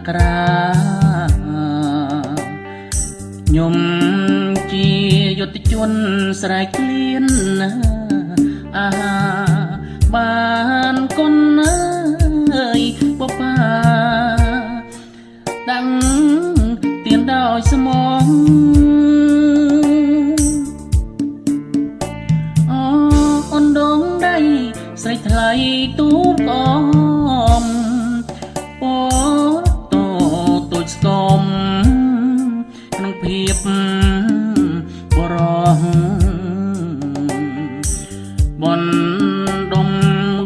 ក្រាខ្ញុំជាយុទ្ធជនស្រែកឃ្លានអាបានគុណអើយបបាដាំងទៀនដោយស្មងអូនដងដៃស្រីថ្លៃទូកកំពតទូចស្គមក្នុងភាពបរោះបនដុំ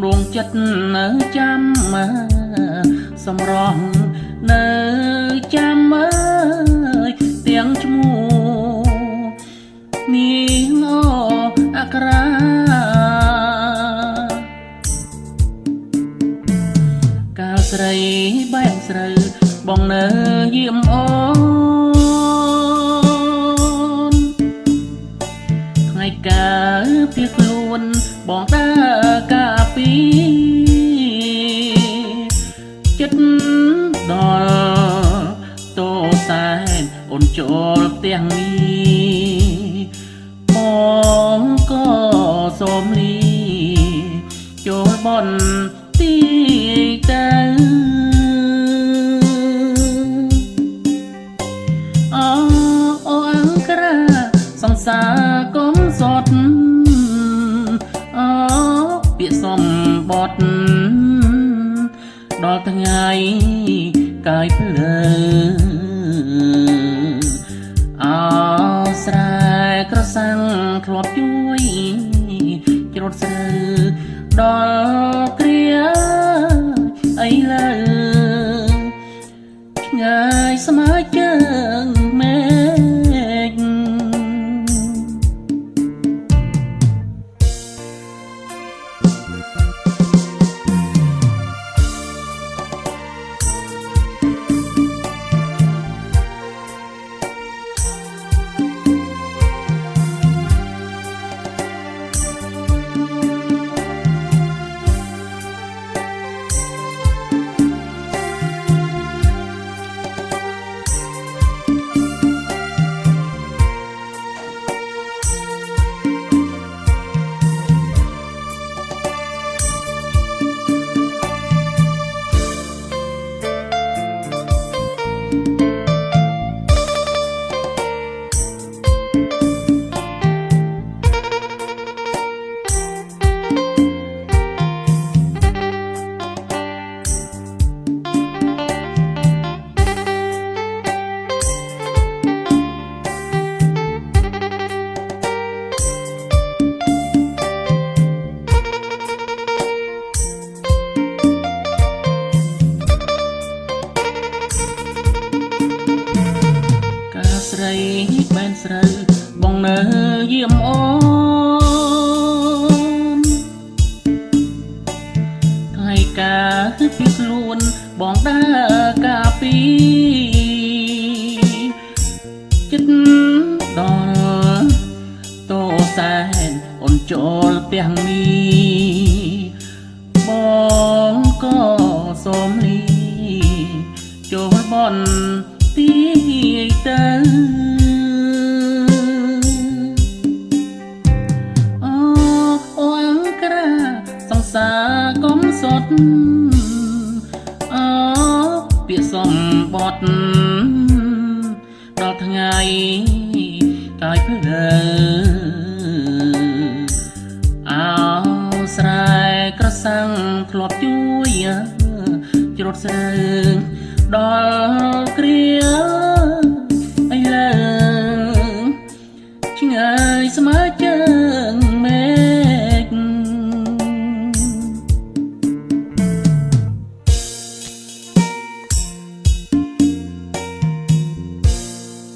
ដួងចិត្តនៅចាំសម្រស់នៅចាំអើយទាំងឈ្មោះនាងអក្រាកាលស្រីបែកស្រូវបងនៅយាមអូនថ្ងៃកាលភៀសខ្លួនបងដើរកាពីចិត្តដល់តោសែនអូនចូលផ្ទះនេះបងក៏សូមលីចូលបនទីទៅអូអង្ក្រាសង្សារកុំសត់ពាក្យសំបត់ដល់ថ្ងៃកាយភ្លើអោស្រែក្រសាំងធ្លាប់ជួយច្រូតស្រូវដល់គ្រាអីលើឆ្ងាយស្មើជើងមេឃស្រីបែនស្រូវបងនៅយាមអូនថ្ងៃកាលពីខ្លួនបងដើរកាពីចិត្តដល់តោសែនអូនចូលផ្ទះនេះបងក៏សូមលីចូលបនទីទៅអូអង្ក្រាសង្សារកុំសត់ពាក្យសំបត់ដល់ថ្ងៃកាយភ្លើអោស្រែក្រសាំងធ្លាប់ជួយច្រូតស្រូវដល់គ្រា